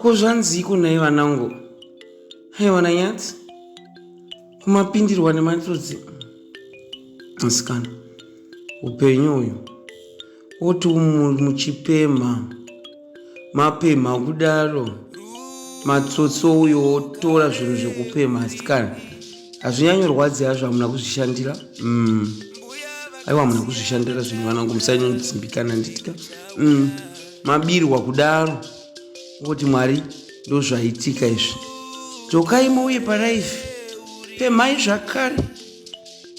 Kozvanziko naye vanangu. Haiwa nanyatsi. Kumapindirwa nematodzi. Asikana. Upenyu uyu. Oti muchipemha. Mapemha kudaro. Matsotso uyo otora zvinhu zvekupemha asikana. Hazvinyanyorwadzi hazvo hamuna kuzvishandira. Aiwa hamuna kuzvishandira zvinhu vanangu musanyanodzimbikana nditika. Mabirwa kudaro. Kuti Mwari ndozvaitika izvi. Dzokai muuye paraifi. Pemhai zvakare.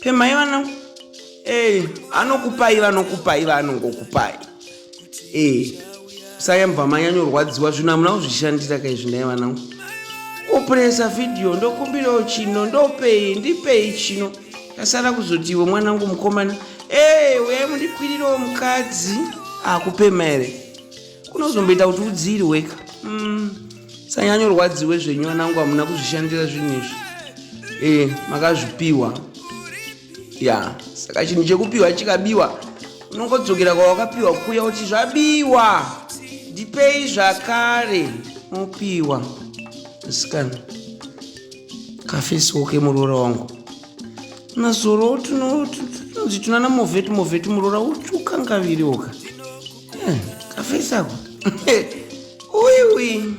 Pemhai vanangu. Vanokupai vanongokupai. Musayambva manyanyorwadziwa zvinhu hamuna kuzvishandira kaizvi naye vanangu. Opresa video ndokumbirawo chino ndipei chino. Kasara kuzoti iwe mwanangu mukomana. Uye mundikwirirawo mukadzi. Kupemha here. Kunozomboita kuti udziri weka. Sanyanyorwadziwe zvenyu vanangu hamuna kuzvishandira zvinhu izvi. Makazvipiwa. Saka chinhu chekupiwa chikabiwa. Unongodzokera kwawakapiwa kuya kuti zvabiwa. Ndipei zvakare. Mupiwa. Asikana. Kafesoke muroora wangu. Nazoro tunonzi tunana movheti muroora uchukangaviriwoka. Kafesako. Ui.